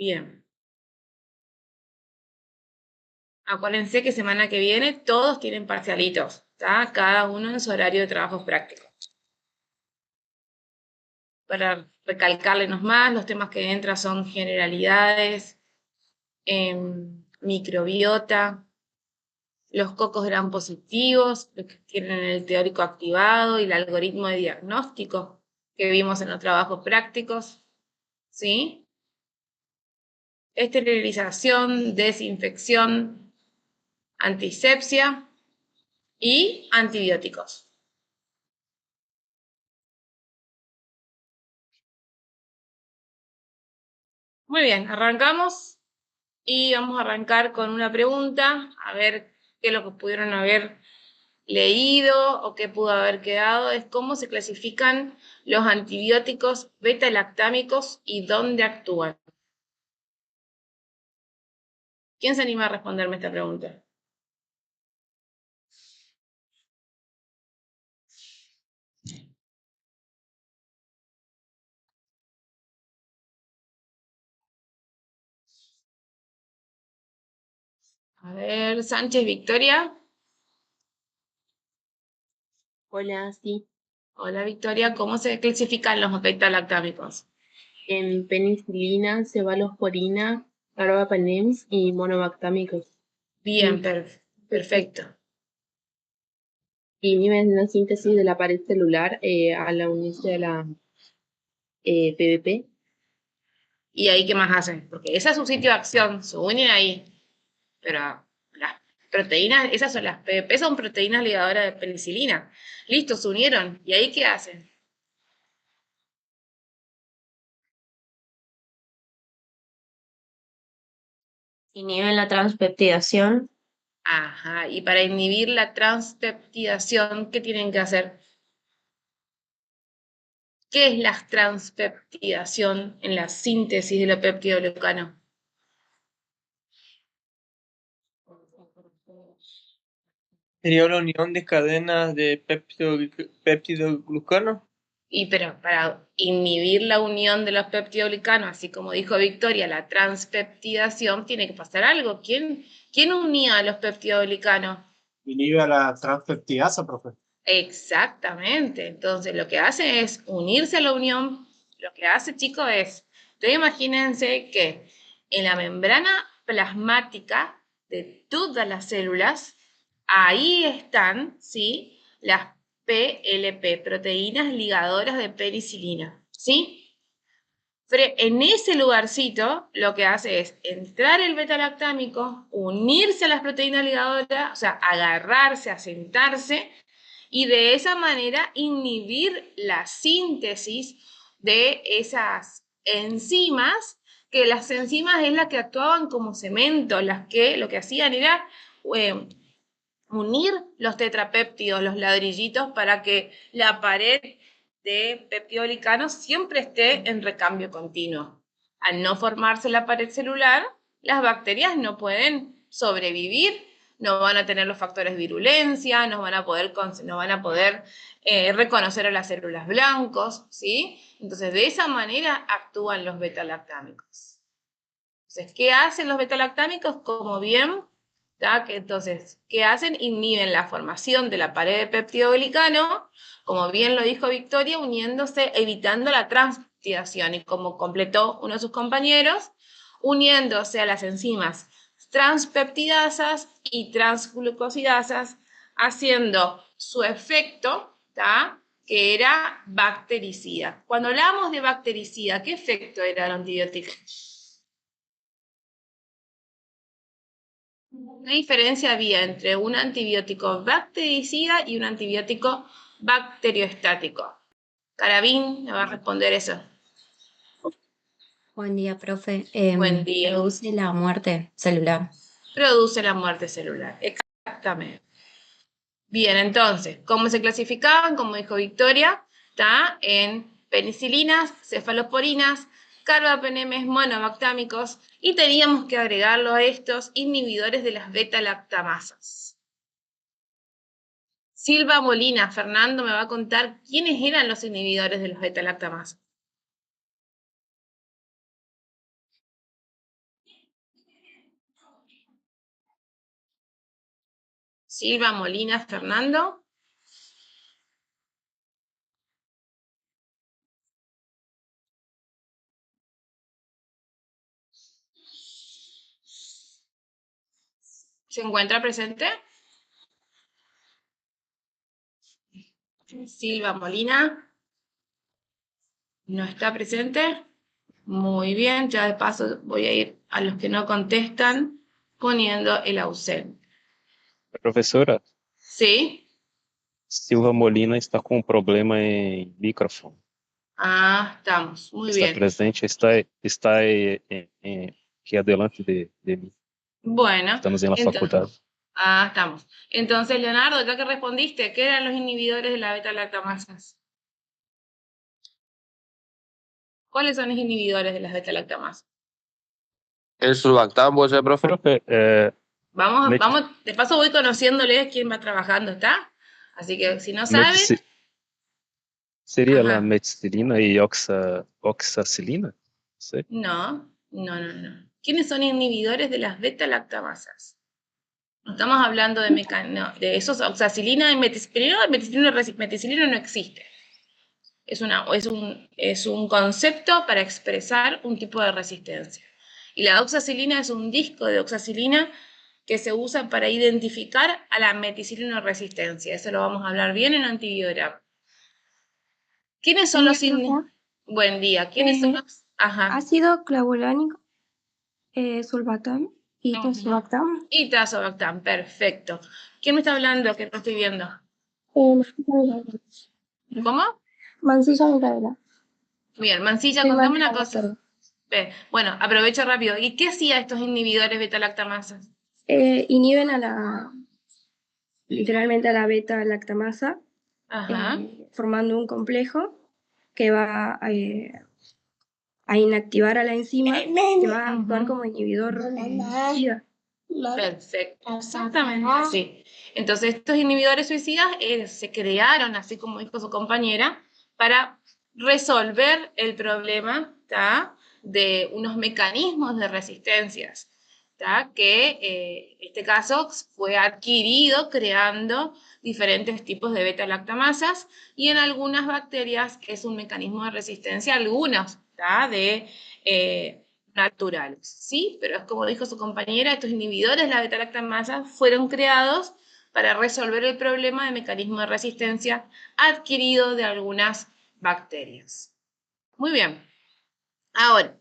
Bien. Acuérdense que semana que viene todos tienen parcialitos, ¿está? Cada uno en su horario de trabajos prácticos. Para recalcarles más, los temas que entran son generalidades, microbiota, los cocos gram positivos, los que tienen el teórico activado y el algoritmo de diagnóstico que vimos en los trabajos prácticos, ¿sí? Esterilización, desinfección, antisepsia y antibióticos. Muy bien, arrancamos y vamos a arrancar con una pregunta, a ver qué es lo que pudieron haber leído o qué pudo haber quedado, es cómo se clasifican los antibióticos beta-lactámicos y dónde actúan. ¿Quién se anima a responderme esta pregunta? A ver, Sánchez Victoria. Hola, sí. Hola Victoria, ¿cómo se clasifican los beta-lactámicos? En penicilina, cefalosporina, carbapenems y monobactámicos. Bien, perfecto. Inhiben la síntesis de la pared celular al unirse a la PVP. ¿Y ahí qué más hacen? Porque ese es su sitio de acción, se unen ahí. Pero las proteínas, esas son las PVP, son proteínas ligadoras de penicilina. Listo, se unieron. ¿Y ahí qué hacen? Inhiben la transpeptidación. Ajá, y para inhibir la transpeptidación, ¿qué tienen que hacer? ¿Qué es la transpeptidación en la síntesis de los peptidoglucano? Sería la unión de cadenas de peptidoglucano. Y pero para inhibir la unión de los peptidoglicanos, así como dijo Victoria, la transpeptidación, tiene que pasar algo. ¿Quién unía a los peptidoglicanos? Inhibe a la transpeptidasa, profe. Exactamente. Entonces, lo que hace es unirse a la unión. Lo que hace, chicos, es, ustedes imagínense que en la membrana plasmática de todas las células, ahí están, ¿sí? Las PLP, proteínas ligadoras de penicilina, ¿sí? En ese lugarcito, lo que hace es entrar el beta-lactámico, unirse a las proteínas ligadoras, o sea, agarrarse, asentarse, y de esa manera inhibir la síntesis de esas enzimas, que las enzimas es las que actuaban como cemento, las que lo que hacían era unir los tetrapéptidos, los ladrillitos, para que la pared de peptidoglicanos siempre esté en recambio continuo. Al no formarse la pared celular, las bacterias no pueden sobrevivir, no van a tener los factores de virulencia, no van a poder reconocer a las células blancos, ¿sí? Entonces, de esa manera actúan los beta-lactámicos. Entonces, ¿qué hacen los beta-lactámicos? Como bien, entonces, ¿qué hacen? Inhiben la formación de la pared de peptidoglicano, como bien lo dijo Victoria, uniéndose, evitando la transpeptidación, y como completó uno de sus compañeros, uniéndose a las enzimas transpeptidasas y transglucosidasas, haciendo su efecto, que era bactericida. Cuando hablamos de bactericida, ¿qué efecto era el antibiótico? ¿Qué diferencia había entre un antibiótico bactericida y un antibiótico bacteriostático? Carabín me va a responder eso. Buen día, profe. Buen día. Produce la muerte celular. Produce la muerte celular, exactamente. Bien, entonces, ¿cómo se clasificaban? Como dijo Victoria, está en penicilinas, cefalosporinas, carbapenemes monobactámicos, y teníamos que agregarlo a estos inhibidores de las beta-lactamasas. Silva Molina, Fernando me va a contar quiénes eran los inhibidores de los beta-lactamasas. Silva, Molina, Fernando. ¿Se encuentra presente? Silva, Molina. ¿No está presente? Muy bien, ya de paso voy a ir a los que no contestan poniendo el ausente. Professora, ¿Sí? Silva Molina está com um problema em microfone. Ah, estamos. Muy Está bien. presente, está aqui adelante de mim. Bueno, Estamos na faculdade. estamos. Entonces, Leonardo, ya que respondiste, ¿qué eran los inhibidores de la beta-lactamasas? ¿Cuáles son los inhibidores de las beta-lactamasas? El sulbactam, ¿puede ser, profe? Profe, Vamos, de paso voy conociéndoles quién va trabajando, ¿está? Así que si no saben, seria Ajá. a meticilina e oxacilina? Sei. no. ¿Quiénes son inhibidores de las beta-lactamasas? No estamos hablando de esos, oxacilina y meticilina. Meticilina no existe. Es un concepto para expresar un tipo de resistencia. Y la oxacilina es un disco de oxacilina que se usa para identificar a la meticilina resistencia. Eso lo vamos a hablar bien en antibiograma. ¿Quiénes son los Buen día. ¿Quiénes son los? Ajá. Ácido clavulánico, sulbactam y Ujú. tazobactam. Y tazobactam, perfecto. ¿Quién me está hablando que no estoy viendo? ¿Cómo? Mancilla Micaela. Bien, Mancilla, contame una cosa. Bueno, aprovecho rápido. ¿Y qué hacía estos inhibidores beta-lactamasas? Inhiben literalmente a la beta-lactamasa, Ajá. formando un complejo que va a inactivar a la enzima, que va a actuar como inhibidor suicida. Perfecto, exactamente así. Entonces, estos inhibidores suicidas se crearon, así como dijo su compañera, para resolver el problema, ¿tá?, de unos mecanismos de resistencias, ¿tá?, que en este caso fue adquirido creando diferentes tipos de beta-lactamasas, y en algunas bacterias es un mecanismo de resistencia, algunos, ¿tá?, de naturales, ¿sí? Pero es como dijo su compañera, estos inhibidores de la beta-lactamasa fueron creados para resolver el problema de mecanismo de resistencia adquirido de algunas bacterias. Muy bien. Ahora,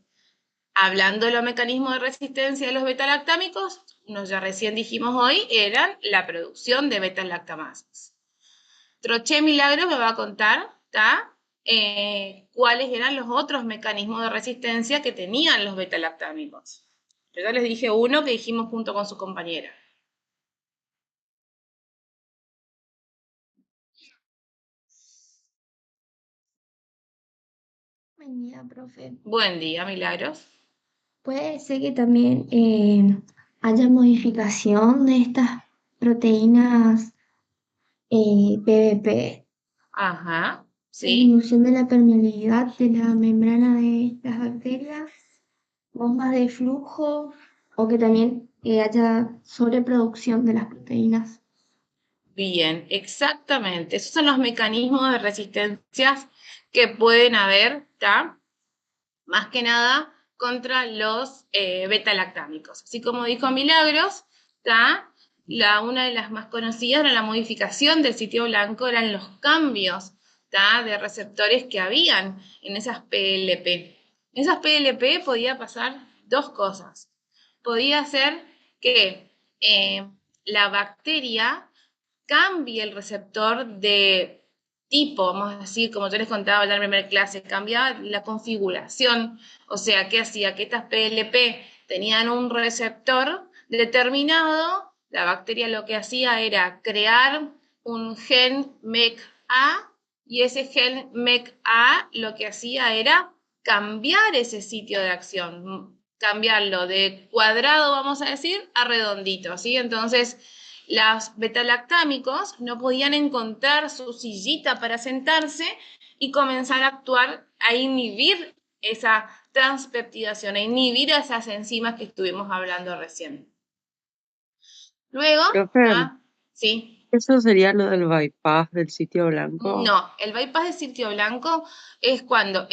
hablando de los mecanismos de resistencia de los beta-lactámicos, ya recién dijimos hoy, eran la producción de beta-lactamasas. Troché Milagros me va a contar, ¿está?, cuáles eran los otros mecanismos de resistencia que tenían los beta-lactámicos. Yo ya les dije uno que dijimos junto con su compañera. Buen día, profe. Buen día, Milagros. Puede ser que también haya modificación de estas proteínas PBP, Ajá, sí. disminución de la permeabilidad de la membrana de las bacterias, bombas de flujo, o que también haya sobreproducción de las proteínas. Bien, exactamente. Esos son los mecanismos de resistencias que pueden haber, ¿está?, más que nada contra los beta-lactámicos. Así como dijo Milagros, ¿está?, una de las más conocidas era la modificación del sitio blanco, eran los cambios, ¿está?, de receptores que habían en esas PLP. En esas PLP podía pasar dos cosas. Podía ser que la bacteria cambie el receptor de tipo, vamos a decir, como yo les contaba en la primera clase, cambiaba la configuración. O sea, ¿qué hacía? Que estas PLP tenían un receptor determinado, la bacteria lo que hacía era crear un gen MECA, y ese gen MECA lo que hacía era cambiar ese sitio de acción, cambiarlo de cuadrado, vamos a decir, a redondito, ¿sí? Entonces, los beta-lactámicos no podían encontrar su sillita para sentarse y comenzar a actuar, a inhibir esa transpeptidación, a inhibir esas enzimas que estuvimos hablando recién. Luego, Profe, ¿sí? ¿Eso sería lo del bypass del sitio blanco? No, el bypass de sitio blanco es cuando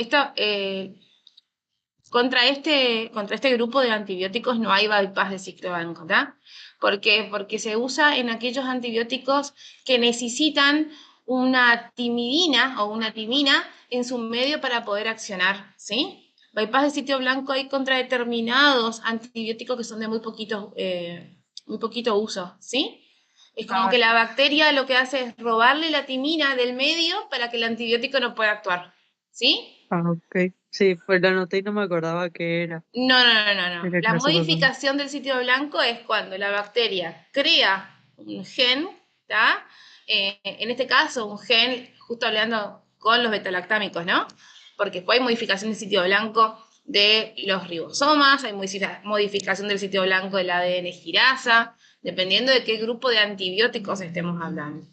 contra este grupo de antibióticos no hay bypass de sitio blanco, ¿tá? ¿Por qué? Porque se usa en aquellos antibióticos que necesitan una timidina o una timina en su medio para poder accionar, ¿sí? Bypass de sitio blanco hay contra determinados antibióticos que son de muy poquito uso, ¿sí? Es como que la bacteria lo que hace es robarle la timina del medio para que el antibiótico no pueda actuar, ¿sí? Ah, ok. Sí, pues lo anoté y no me acordaba qué era. No. Era La clase por modificación del sitio blanco es cuando la bacteria crea un gen, ¿tá? En este caso, un gen, justo hablando con los betalactámicos, ¿no? Porque después hay modificación del sitio blanco de los ribosomas, hay modificación del sitio blanco del ADN girasa, dependiendo de qué grupo de antibióticos estemos hablando.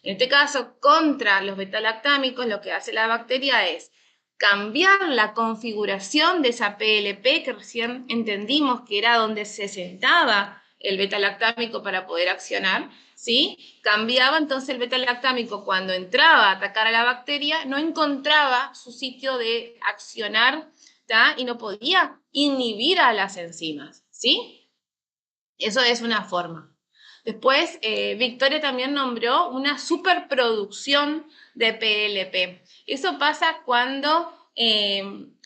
En este caso, contra los betalactámicos, lo que hace la bacteria es cambiar la configuración de esa PLP que recién entendimos que era donde se sentaba el betalactámico para poder accionar, ¿sí? Cambiaba entonces el betalactámico cuando entraba a atacar a la bacteria, no encontraba su sitio de accionar, ¿tá? Y no podía inhibir a las enzimas, ¿sí? Eso es una forma. Después, Victoria también nombró una superproducción de PLP. Eso pasa cuando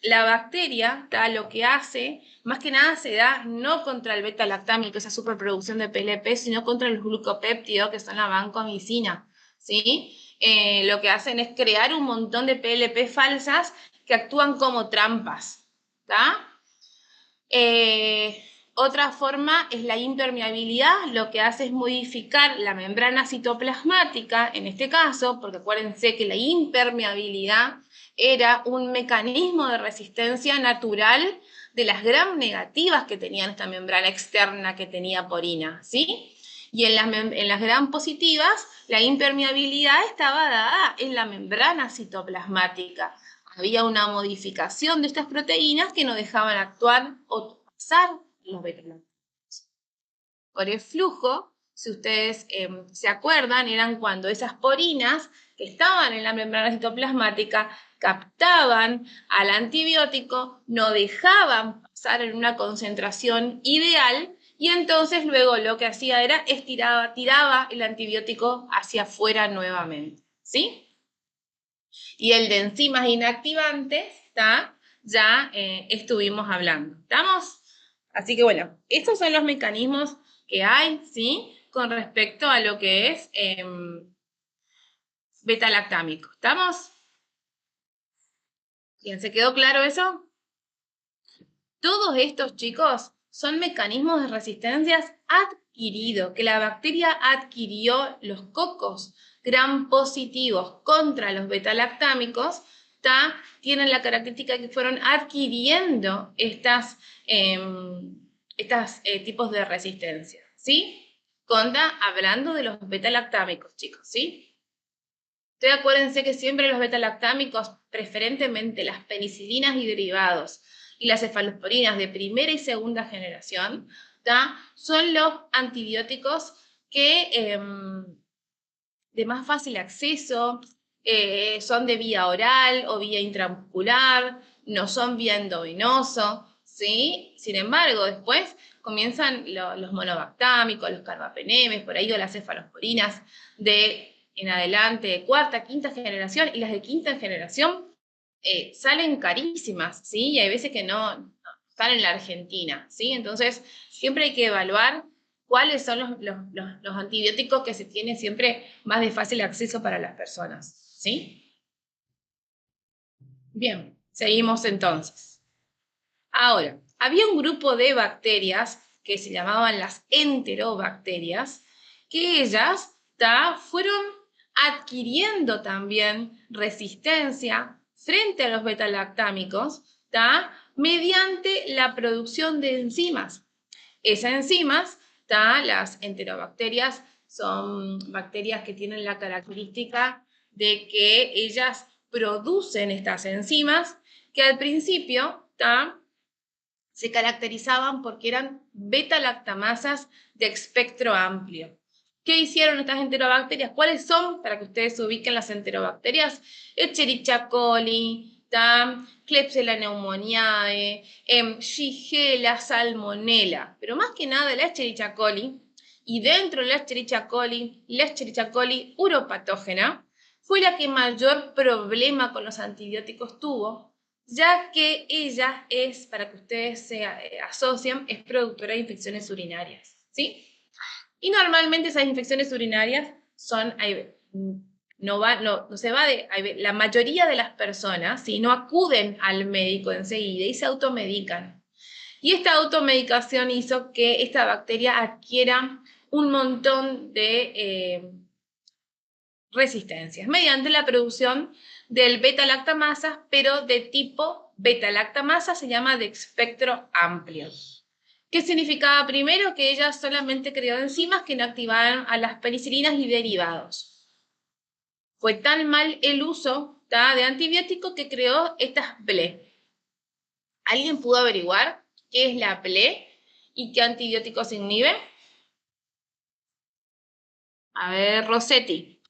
la bacteria, ¿tá? Lo que hace, más que nada se da no contra el beta-lactámico, esa superproducción de PLP, sino contra los glucopéptidos, que son la vancomicina, ¿sí? Lo que hacen es crear un montón de PLP falsas que actúan como trampas, ¿tá? Otra forma es la impermeabilidad, lo que hace es modificar la membrana citoplasmática, en este caso, porque acuérdense que la impermeabilidad era un mecanismo de resistencia natural de las gram negativas que tenían esta membrana externa que tenía porina, ¿sí? Y en las gram positivas, la impermeabilidad estaba dada en la membrana citoplasmática. Había una modificación de estas proteínas que no dejaban actuar o pasar los betalactámicos. Por el flujo, si ustedes se acuerdan, eran cuando esas porinas que estaban en la membrana citoplasmática captaban al antibiótico, no dejaban pasar en una concentración ideal y entonces luego lo que hacía era tiraba el antibiótico hacia afuera nuevamente, ¿sí? Y el de enzimas inactivantes, ¿tá? Ya estuvimos hablando, ¿estamos? Así que bueno, estos son los mecanismos que hay, ¿sí? Con respecto a lo que es beta-lactámico, ¿estamos? ¿Bien? ¿Se quedó claro eso? Todos estos, chicos, son mecanismos de resistencias adquiridos, que la bacteria adquirió los cocos gram positivos contra los betalactámicos, tienen la característica que fueron adquiriendo estas tipos de resistencia, ¿sí? Hablando de los betalactámicos, chicos, ¿sí? Ustedes acuérdense que siempre los betalactámicos, preferentemente las penicilinas y derivados, y las cefalosporinas de primera y segunda generación, son los antibióticos que de más fácil acceso, son de vía oral o vía intramuscular, no son vía endovenoso, ¿sí? Sin embargo, después comienzan los monobactámicos, los carbapenemes, por ahí o las cefalosporinas en adelante, de cuarta, quinta generación, y las de quinta generación salen carísimas, ¿sí? Y hay veces que no están en la Argentina, ¿sí? Entonces, siempre hay que evaluar cuáles son los antibióticos que se tienen siempre más de fácil acceso para las personas, ¿sí? Bien, seguimos entonces. Ahora, había un grupo de bacterias que se llamaban las enterobacterias, que ellas fueron adquiriendo también resistencia frente a los betalactámicos, mediante la producción de enzimas. Esas enzimas, las enterobacterias, son bacterias que tienen la característica de que ellas producen estas enzimas que al principio se caracterizaban porque eran beta-lactamasas de espectro amplio. ¿Qué hicieron estas enterobacterias? ¿Cuáles son, para que ustedes ubiquen las enterobacterias? Escherichia coli, Klebsiella pneumoniae, Shigella, Salmonella, pero más que nada la Escherichia coli, y dentro de la Escherichia coli uropatógena, fue la que mayor problema con los antibióticos tuvo, ya que ella es, para que ustedes se asocien, es productora de infecciones urinarias, ¿sí? Y normalmente esas infecciones urinarias son, la mayoría de las personas, ¿sí?, no acuden al médico enseguida y se automedican. Y esta automedicación hizo que esta bacteria adquiera un montón de resistencias mediante la producción del beta-lactamasas, pero de tipo beta-lactamasa, se llama de espectro amplio. ¿Qué significaba primero? Que ella solamente creó enzimas que inactivaban a las penicilinas y derivados. Fue tan mal el uso de antibióticos que creó estas PLE. ¿Alguien pudo averiguar qué es la PLE y qué antibióticos inhibe? A ver, Rossetti.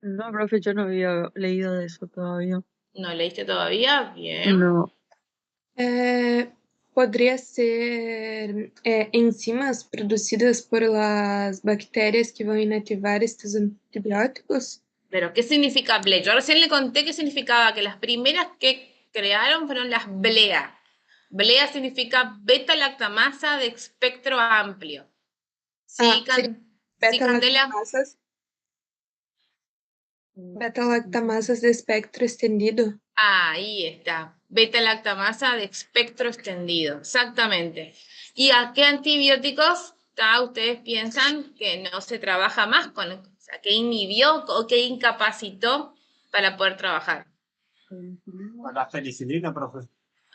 No, profe, yo no había leído de eso todavía. ¿No leíste todavía? Bien. No. Podría ser enzimas producidas por las bacterias que van a inactivar estos antibióticos. ¿Pero qué significa BLE? Yo recién le conté que significaba que las primeras que crearon fueron las BLEA. BLEA significa beta-lactamasa de espectro amplio. Sí, sí, Candela. Beta-lactamasas de espectro extendido. Ahí está. Beta-lactamasa de espectro extendido. Exactamente. ¿Y a qué antibióticos ustedes piensan que no se trabaja más con? O sea, ¿qué inhibió o qué incapacitó para poder trabajar? La penicilina, profe.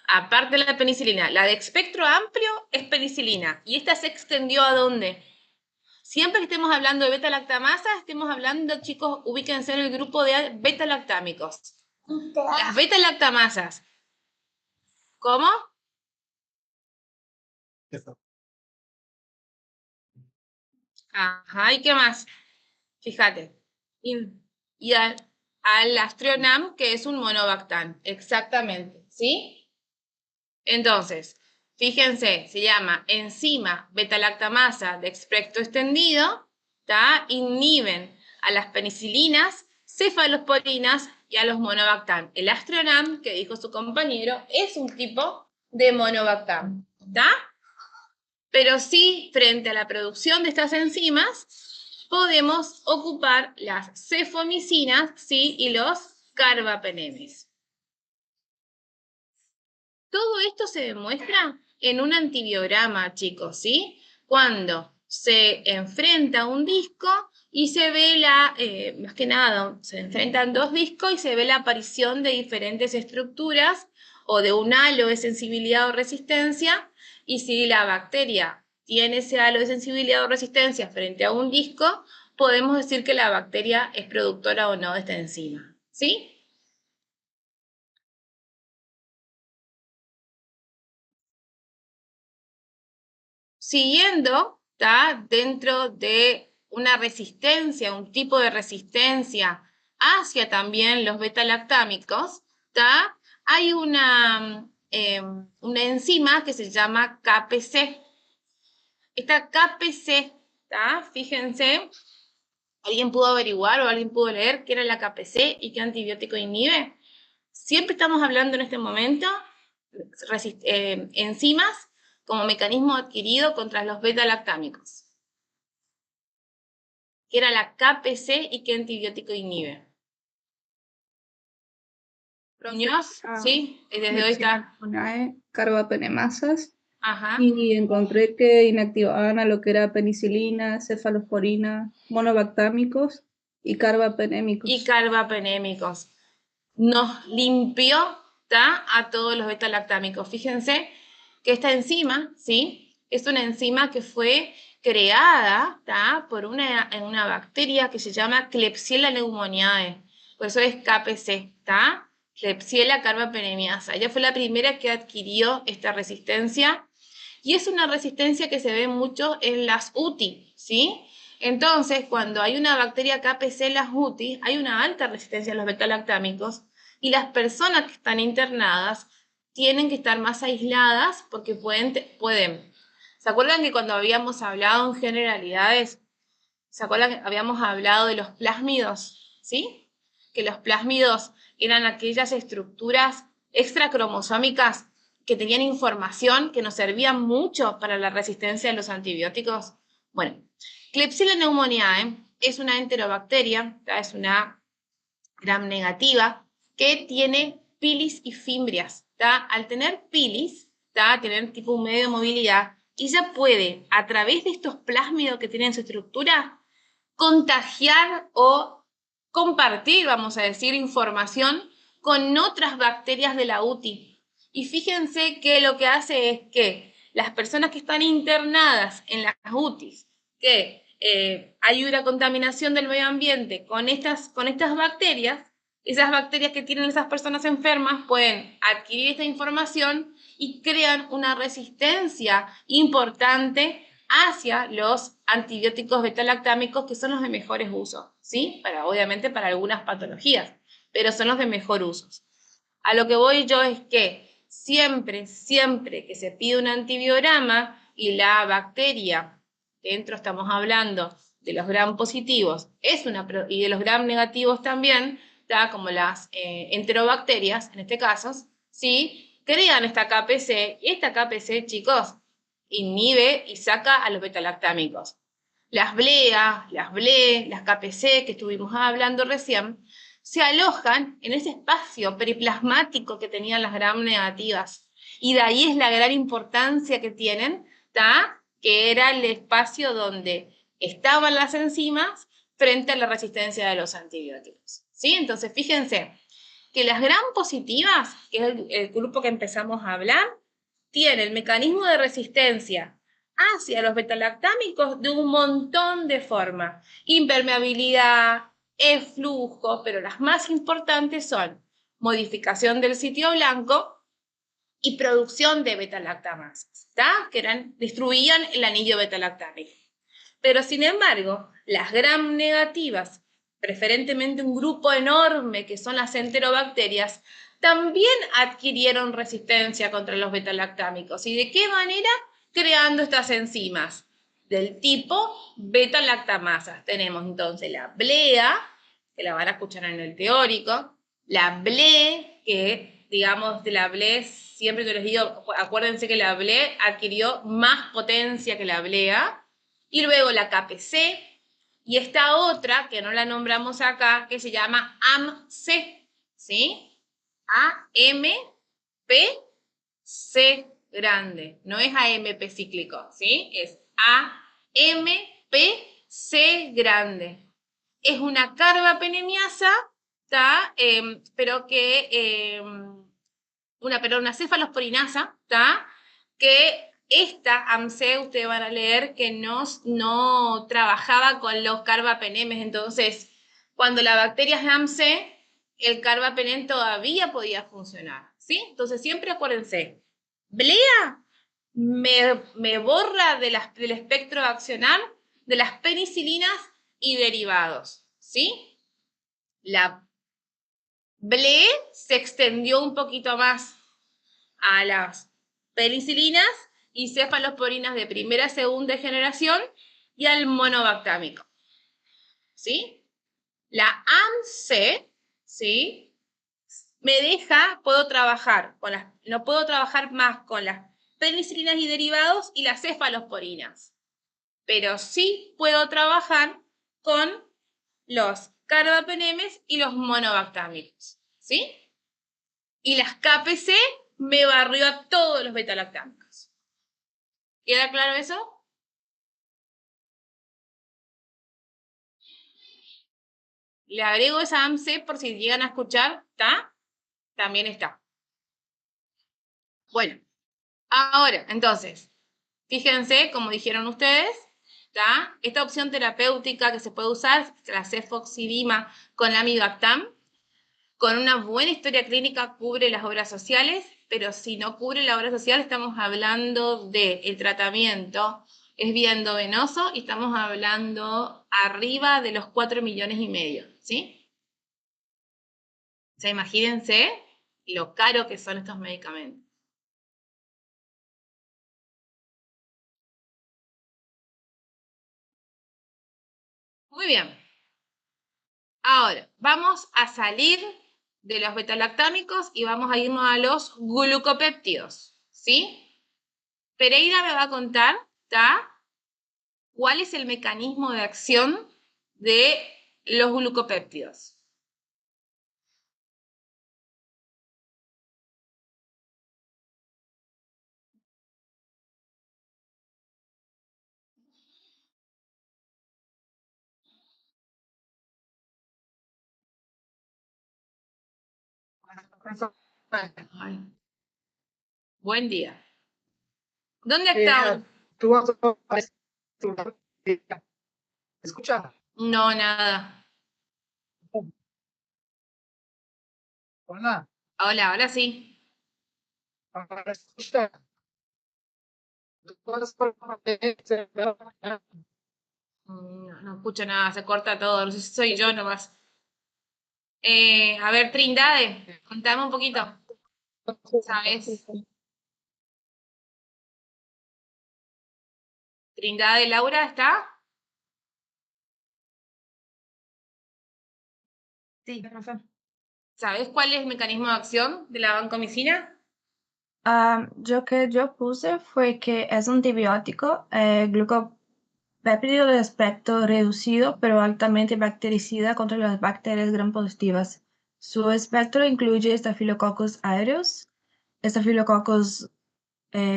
Aparte de la penicilina, la de espectro amplio es penicilina. ¿Y esta se extendió a dónde? Siempre que estemos hablando de beta-lactamasas, estemos hablando, chicos, ubíquense en el grupo de beta-lactámicos. Las beta-lactamasas. ¿Cómo? Eso. Ajá, ¿y qué más? Fíjate. Y al Astrionam, que es un monobactam. Exactamente, ¿sí? Entonces, fíjense, se llama enzima beta-lactamasa de espectro extendido, inhiben a las penicilinas, cefalosporinas y a los monobactam. El Astrionam, que dijo su compañero, es un tipo de monobactam, ¿está? Pero sí, frente a la producción de estas enzimas, podemos ocupar las cefomicinas, ¿sí?, y los carbapenemes. Todo esto se demuestra en un antibiograma, chicos, ¿sí? Cuando se enfrenta un disco y se ve más que nada, se enfrentan dos discos y se ve la aparición de diferentes estructuras o de un halo de sensibilidad o resistencia, y si la bacteria tiene ese halo de sensibilidad o resistencia frente a un disco, podemos decir que la bacteria es productora o no de esta enzima, ¿sí? Siguiendo, dentro de una resistencia, un tipo de resistencia hacia también los beta-lactámicos, hay una enzima que se llama KPC. Esta KPC, fíjense, ¿alguien pudo averiguar o alguien pudo leer qué era la KPC y qué antibiótico inhibe? Siempre estamos hablando en este momento enzimas como mecanismo adquirido contra los beta-lactámicos. ¿Qué era la KPC y qué antibiótico inhibe? Muñoz, sí, desde hoy está. Carbapenemasas. Ajá. Y encontré que inactivaban a lo que era penicilina, cefalosporina, monobactámicos y carbapenémicos. Y carbapenémicos. Nos limpió a todos los beta-lactámicos. Fíjense que esta enzima, ¿sí?, es una enzima que fue creada por una bacteria que se llama Klebsiella pneumoniae. Por eso es KPC, Klebsiella carbapenemiasa. Ella fue la primera que adquirió esta resistencia Y es una resistencia que se ve mucho en las UTI, ¿sí? Entonces, cuando hay una bacteria KPC en las UTI, hay una alta resistencia a los beta-lactámicos y las personas que están internadas tienen que estar más aisladas porque pueden. ¿Se acuerdan que cuando habíamos hablado en generalidades, ¿se acuerdan que habíamos hablado de los plásmidos? ¿Sí? Que los plásmidos eran aquellas estructuras extracromosómicas que tenían información que nos servían mucho para la resistencia a los antibióticos. Bueno, Klebsiella pneumoniae es una enterobacteria, es una gram negativa que tiene pilis y fimbrias. Al tener pilis, tener tipo un medio de movilidad, ella puede, a través de estos plásmidos que tienen su estructura, contagiar o compartir, vamos a decir, información con otras bacterias de la UTI. Y fíjense que lo que hace es que las personas que están internadas en las UTIs, que hay una contaminación del medio ambiente con estas bacterias, esas bacterias que tienen esas personas enfermas pueden adquirir esta información y crean una resistencia importante hacia los antibióticos beta-lactámicos, que son los de mejores usos, ¿sí? Obviamente para algunas patologías, pero son los de mejor uso. A lo que voy yo es que siempre que se pide un antibiograma y la bacteria, dentro estamos hablando de los gram positivos, y de los gram negativos también, como las enterobacterias, en este caso, ¿sí? Crean esta KPC, y esta KPC, chicos, inhibe y saca a los beta-lactámicos. Las BLEA, las BLE, las KPC que estuvimos hablando recién, se alojan en ese espacio periplasmático que tenían las gram negativas. Y de ahí es la gran importancia que tienen, que era el espacio donde estaban las enzimas frente a la resistencia de los antibióticos. ¿Sí? Entonces, fíjense que las gram positivas, que es el grupo que empezamos a hablar, tiene el mecanismo de resistencia hacia los beta-lactámicos de un montón de formas. Impermeabilidad, flujo, pero las más importantes son modificación del sitio blanco y producción de beta-lactamasas, que destruían el anillo beta-lactámico. Pero, sin embargo, las gram negativas, preferentemente un grupo enorme que son las enterobacterias, también adquirieron resistencia contra los beta-lactámicos. ¿Y de qué manera? Creando estas enzimas del tipo beta-lactamasas. Tenemos entonces la BLEA, que la van a escuchar en el teórico, la BLE, que digamos de la BLE, siempre yo les digo, acuérdense que la BLE adquirió más potencia que la BLEA, y luego la KPC, y esta otra, que no la nombramos acá, que se llama AMC, ¿sí? AMP-C grande, no es AMP cíclico, ¿sí? Es AMP-C grande. Es una carbapenemiasa, pero que, una cefalosporinasa, que esta AMC, ustedes van a leer que no trabajaba con los carbapenemes, entonces cuando la bacteria es AMC, el carbapenem todavía podía funcionar, ¿sí? Entonces siempre acuérdense, BLEA me borra del espectro accional de las penicilinas y derivados, ¿sí? La BLE se extendió un poquito más a las penicilinas y cefalosporinas de primera, segunda generación y al monobactámico, ¿sí? La AMC, ¿sí? No puedo trabajar más con las penicilinas y derivados y las cefalosporinas, pero sí puedo trabajar con los carbapenemes y los monobactámicos, ¿sí? Y las KPC me barrió a todos los beta-lactámicos. ¿Queda claro eso? Le agrego esa AMC por si llegan a escuchar, ¿está? También está. Bueno, ahora, entonces, fíjense, como dijeron ustedes, ¿está? Esta opción terapéutica que se puede usar, la cefoxidima con amibactam, con una buena historia clínica cubre las obras sociales, pero si no cubre la obra social estamos hablando del tratamiento, es vía endovenoso y estamos hablando arriba de los 4,5 millones, ¿sí? O sea, imagínense lo caro que son estos medicamentos. Muy bien. Ahora, vamos a salir de los betalactámicos y vamos a irnos a los glucopéptidos, ¿sí? Pereira me va a contar, ¿tá? ¿Cuál es el mecanismo de acción de los glucopéptidos? Ay. Buen día. ¿Dónde está? ¿Escucha? No, nada. Hola. Hola, ahora sí. Ahora escucha. No escucho nada, se corta todo. No sé si soy yo nomás. A ver, Trindade, contame un poquito. ¿Sabes? Trindade, Laura, ¿está? Sí, profe. ¿Sabes cuál es el mecanismo de acción de la vancomicina? Lo que yo puse fue que es un antibiótico, glucopéptido de aspecto reducido, pero altamente bactericida contra las bacterias gram positivas. Su espectro incluye Staphylococcus aureus, Staphylococcus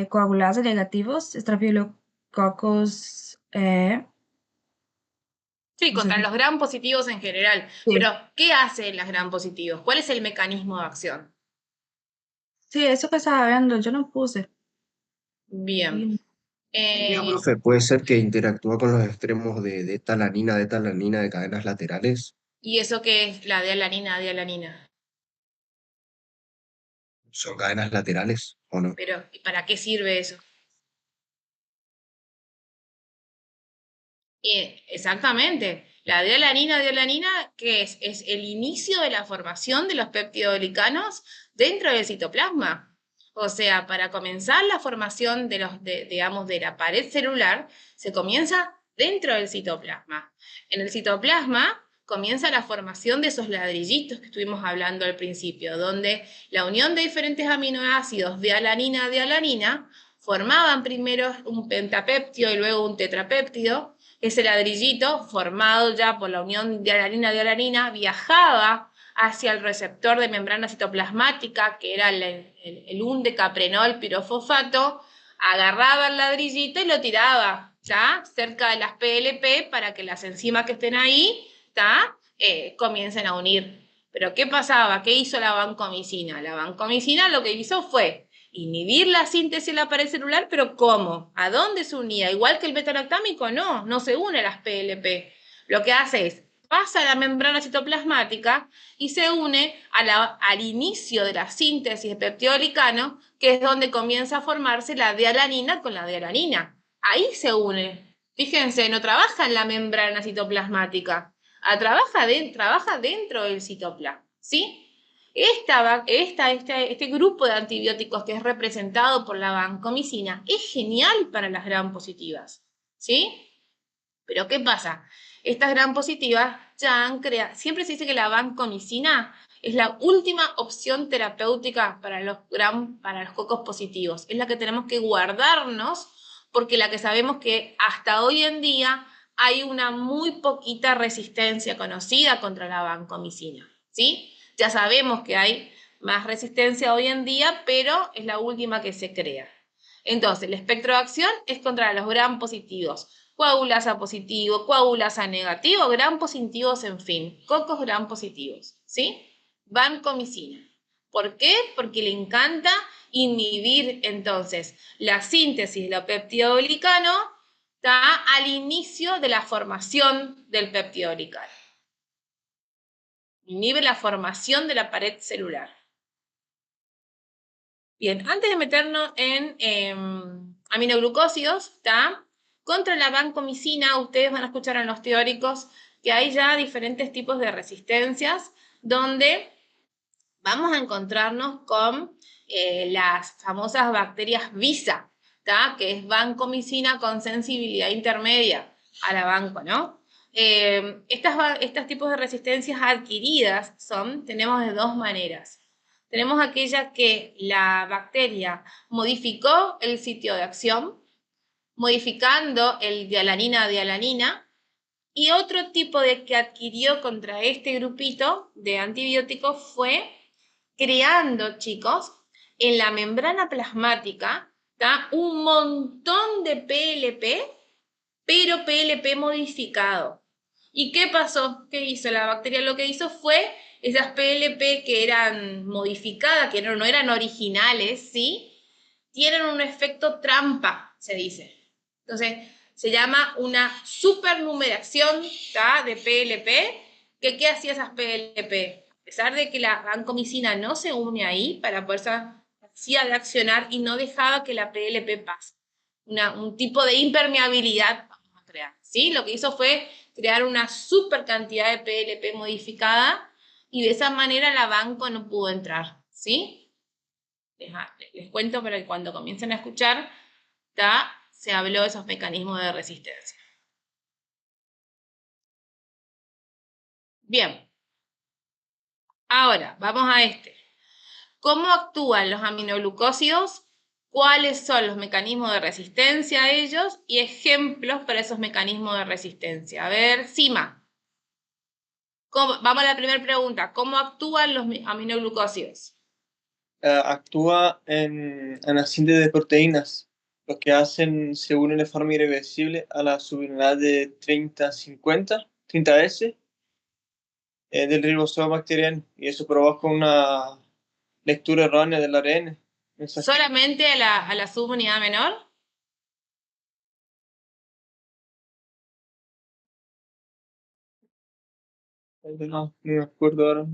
coagulase negativos, Staphylococcus... Sí, no sé contra qué. los gram positivos en general. Sí. Pero, ¿qué hacen los gram positivos? ¿Cuál es el mecanismo de acción? Sí, eso que estaba viendo, yo no puse. Bien. Profe, puede ser que interactúa con los extremos de talanina, de cadenas laterales. ¿Y eso qué es la dialanina, dialanina? ¿Son cadenas laterales o no? Pero, ¿y para qué sirve eso? Exactamente. La dialanina, ¿qué es? Es el inicio de la formación de los peptidoglicanos dentro del citoplasma. O sea, para comenzar la formación digamos, de la pared celular, se comienza dentro del citoplasma. En el citoplasma comienza la formación de esos ladrillitos que estuvimos hablando al principio, donde la unión de diferentes aminoácidos de alanina formaban primero un pentapéptido y luego un tetrapéptido. Ese ladrillito, formado ya por la unión de alanina, viajaba hacia el receptor de membrana citoplasmática, que era el undecaprenol pirofosfato, agarraba el ladrillito y lo tiraba, ¿ya? Cerca de las PLP para que las enzimas que estén ahí, ¿tá? Comiencen a unir. Pero ¿qué pasaba? ¿Qué hizo la vancomicina? La vancomicina lo que hizo fue inhibir la síntesis de la pared celular, pero ¿cómo? ¿A dónde se unía? Igual que el betalactámico, no se une a las PLP. Lo que hace es, pasa a la membrana citoplasmática y se une al inicio de la síntesis de peptidoglicano, que es donde comienza a formarse la dialanina con la dialanina. Ahí se une. Fíjense, no trabaja en la membrana citoplasmática, trabaja dentro del citoplasma, ¿sí? Este grupo de antibióticos que es representado por la vancomicina es genial para las gram positivas, ¿sí? Pero ¿qué pasa? Estas gram positivas ya han creado, siempre se dice que la vancomicina es la última opción terapéutica para los cocos positivos. Es la que tenemos que guardarnos porque la que sabemos que hasta hoy en día hay una muy poquita resistencia conocida contra la vancomicina, ¿sí? Ya sabemos que hay más resistencia hoy en día, pero es la última que se crea. Entonces, el espectro de acción es contra los gram positivos, coagulasa positivo, coagulasa negativo, gram positivos, en fin, cocos gram positivos, ¿sí? Vancomicina. ¿Por qué? Porque le encanta inhibir entonces la síntesis del peptidoglicano al inicio de la formación del peptidoglicano. Inhibe la formación de la pared celular. Bien, antes de meternos en aminoglucósidos, ¿está? Contra la vancomicina, ustedes van a escuchar en los teóricos que hay ya diferentes tipos de resistencias donde vamos a encontrarnos con las famosas bacterias VISA, ¿tá? Que es vancomicina con sensibilidad intermedia a la vanco, ¿no? Estos tipos de resistencias adquiridas tenemos de dos maneras. Tenemos aquella que la bacteria modificó el sitio de acción, modificando el dialanina, y otro tipo de que adquirió contra este grupito de antibióticos fue creando, chicos, en la membrana plasmática, ¿tá? Un montón de PLP, pero PLP modificado. ¿Y qué pasó? ¿Qué hizo la bacteria? Lo que hizo fue esas PLP que eran modificadas, que no eran originales, ¿sí? Tienen un efecto trampa, se dice. Entonces, se llama una supernumeración, ¿tá? De PLP. ¿Qué hacía esas PLP? A pesar de que la vancomicina no se une ahí para poder hacía de accionar y no dejaba que la PLP pase. Un tipo de impermeabilidad vamos a crear, ¿sí? Lo que hizo fue crear una super cantidad de PLP modificada y de esa manera la vanco no pudo entrar, ¿sí? Les cuento para que cuando comiencen a escuchar, se habló de esos mecanismos de resistencia. Bien. Ahora, vamos a este. ¿Cómo actúan los aminoglucósidos? ¿Cuáles son los mecanismos de resistencia a ellos? Y ejemplos para esos mecanismos de resistencia. A ver, Sima. Vamos a la primera pregunta. ¿Cómo actúan los aminoglucósidos? Actúa en la síntesis de proteínas. Lo que hacen se unen de forma irreversible a la subunidad de 30S del ribosoma bacteriano. Y eso provoca una lectura errónea del ARN. ¿Solamente a la subunidad menor? No me acuerdo ahora.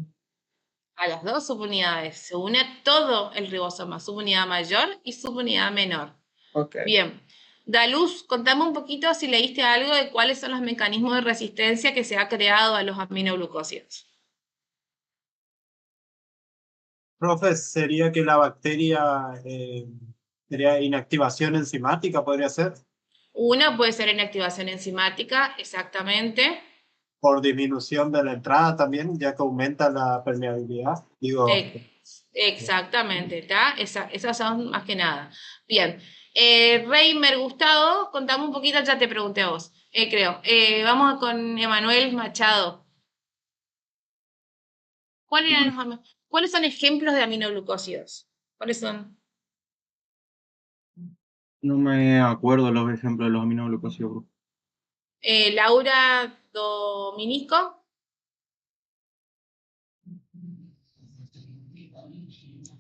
A las dos subunidades. Se une todo el ribosoma, subunidad mayor y subunidad menor. Okay. Bien. Daluz, contame un poquito si leíste algo de cuáles son los mecanismos de resistencia que se ha creado a los aminoglucósidos. Profe, ¿sería que la bacteria sería inactivación enzimática, podría ser? Una puede ser inactivación enzimática, exactamente. Por disminución de la entrada también, ya que aumenta la permeabilidad. Digo, Exactamente, ¿está? Esas son más que nada. Bien. Reimer, Gustavo, contame un poquito, ya te pregunté a vos, creo. Vamos con Emanuel Machado. ¿Cuáles son ejemplos de aminoglucósidos? ¿Cuáles son? No me acuerdo los ejemplos de los aminoglucósidos. Laura Dominico.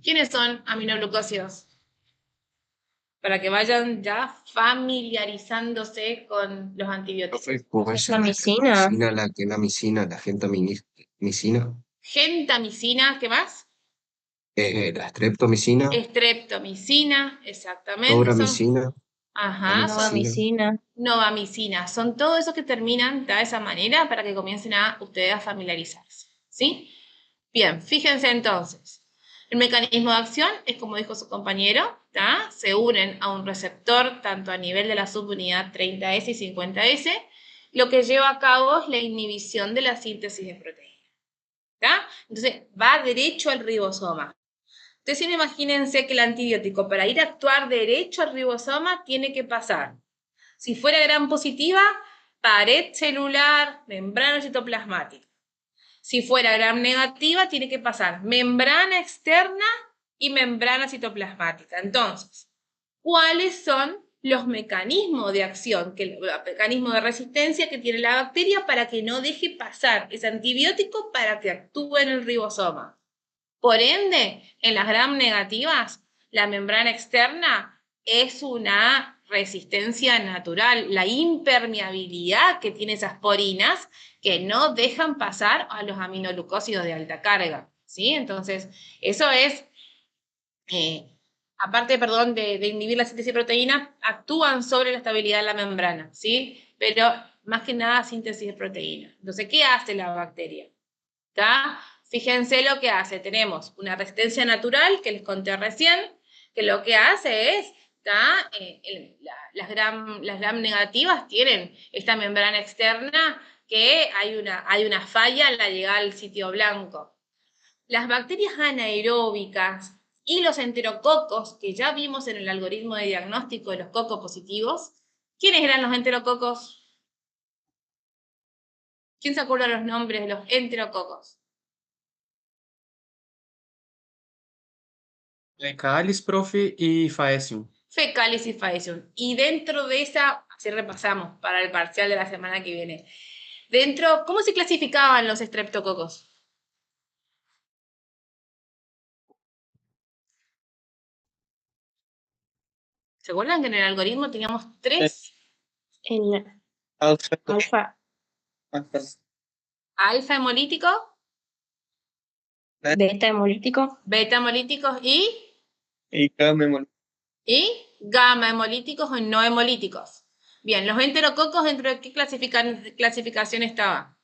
¿Quiénes son aminoglucósidos? Para que vayan ya familiarizándose con los antibióticos. La micina, la gentamicina. Gentamicina, ¿qué más? La streptomicina. Streptomicina, exactamente. Dobramicina. Ajá. Novamicina. Son todos esos que terminan de esa manera para que comiencen ustedes a familiarizarse. ¿Sí? Bien, fíjense entonces. El mecanismo de acción es como dijo su compañero, ¿tá? Se unen a un receptor tanto a nivel de la subunidad 30S y 50S, lo que lleva a cabo es la inhibición de la síntesis de proteínas. ¿Tá? Entonces va derecho al ribosoma. Entonces imagínense que el antibiótico para ir a actuar derecho al ribosoma tiene que pasar. Si fuera gram positiva, pared celular, membrana citoplasmática. Si fuera gram negativa, tiene que pasar membrana externa y membrana citoplasmática. Entonces, ¿cuáles son los mecanismos de acción, los mecanismos de resistencia que tiene la bacteria para que no deje pasar ese antibiótico para que actúe en el ribosoma? Por ende, en las gram negativas, la membrana externa es una resistencia natural, la impermeabilidad que tienen esas porinas que no dejan pasar a los aminoglucósidos de alta carga, ¿sí? Entonces, eso es, aparte, perdón, de inhibir la síntesis de proteínas, actúan sobre la estabilidad de la membrana, ¿sí? Pero más que nada síntesis de proteínas. Entonces, ¿qué hace la bacteria? ¿Está? Fíjense lo que hace. Tenemos una resistencia natural, que les conté recién, que lo que hace es, ¿está? Las gram negativas tienen esta membrana externa que hay una falla en la llegada al sitio blanco. Las bacterias anaeróbicas y los enterococos, que ya vimos en el algoritmo de diagnóstico de los cocos positivos. ¿Quiénes eran los enterococos? ¿Quién se acuerda los nombres de los enterococos? Fecalis, profe, y Faecium. Fecalis y Faecium. Y dentro de esa, así repasamos para el parcial de la semana que viene. Dentro, ¿cómo se clasificaban los estreptococos? ¿Se acuerdan que en el algoritmo teníamos 3? Alfa. Alfa hemolítico. Beta hemolítico. Beta hemolíticos y gamma hemolítico. y gamma hemolíticos o no hemolíticos. Bien, los enterococos, ¿dentro de qué clasificación estaban?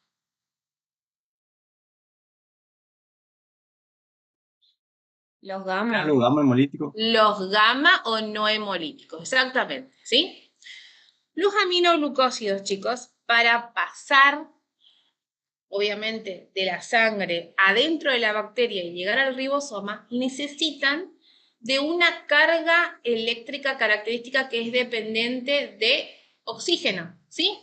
Los gamma. Los gamma hemolíticos. Los gamma o no hemolíticos, exactamente, ¿sí? Los aminoglucósidos, chicos, para pasar, obviamente, de la sangre adentro de la bacteria y llegar al ribosoma, necesitan de una carga eléctrica característica que es dependiente de oxígeno, ¿sí?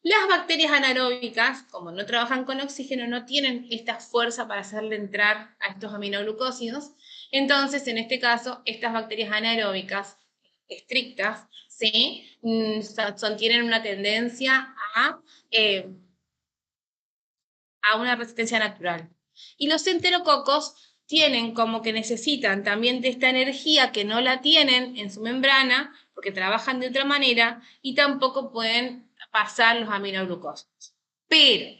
Las bacterias anaeróbicas, como no trabajan con oxígeno, no tienen esta fuerza para hacerle entrar a estos aminoglucósidos. Entonces, en este caso, estas bacterias anaeróbicas estrictas, ¿sí? Tienen una tendencia a una resistencia natural. Y los enterococos tienen como que necesitan también de esta energía que no la tienen en su membrana, porque trabajan de otra manera, y tampoco pueden pasar los aminoglucósidos. Pero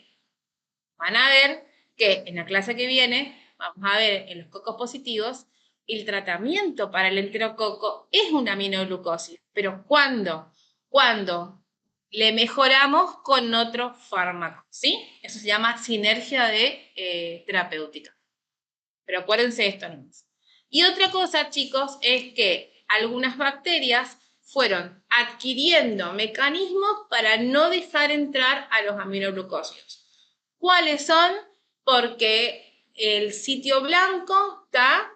van a ver que en la clase que viene, vamos a ver en los cocos positivos, el tratamiento para el enterococo es un aminoglucósido. ¿Pero cuándo? Cuando le mejoramos con otro fármaco, ¿sí? Eso se llama sinergia de terapéutica. Pero acuérdense esto nomás. Y otra cosa, chicos, es que algunas bacterias fueron adquiriendo mecanismos para no dejar entrar a los aminoglucósidos. ¿Cuáles son? Porque el sitio blanco está,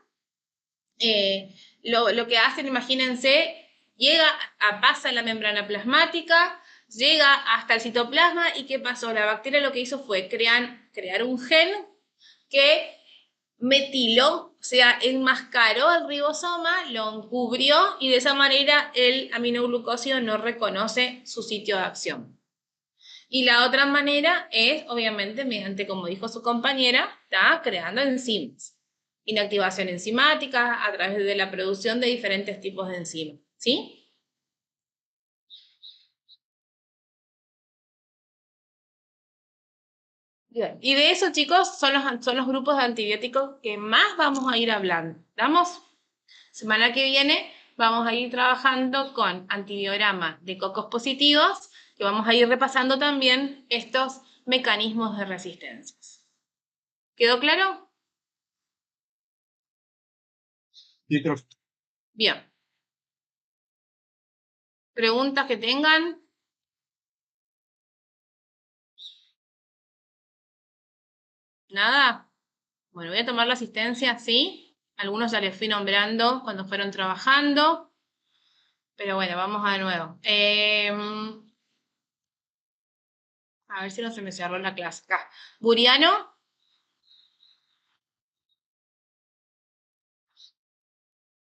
lo que hacen, imagínense, pasa en la membrana plasmática, llega hasta el citoplasma, ¿y qué pasó? La bacteria lo que hizo fue crear un gen que metiló, o sea, enmascaró al ribosoma, lo encubrió, y de esa manera el aminoglucósido no reconoce su sitio de acción. Y la otra manera es, obviamente, mediante, como dijo su compañera, está creando enzimas. Inactivación enzimática a través de la producción de diferentes tipos de enzimas, ¿sí? Bien. Y de eso, chicos, son los grupos de antibióticos que más vamos a ir hablando. ¿Damos? Semana que viene vamos a ir trabajando con antibiograma de cocos positivos, que vamos a ir repasando también estos mecanismos de resistencias. ¿Quedó claro? Sí, profe. Bien. ¿Preguntas que tengan? ¿Nada? Bueno, voy a tomar la asistencia, ¿sí? Algunos ya les fui nombrando cuando fueron trabajando. Pero bueno, vamos de nuevo. A ver si no se me cerró la clase acá. Buriano.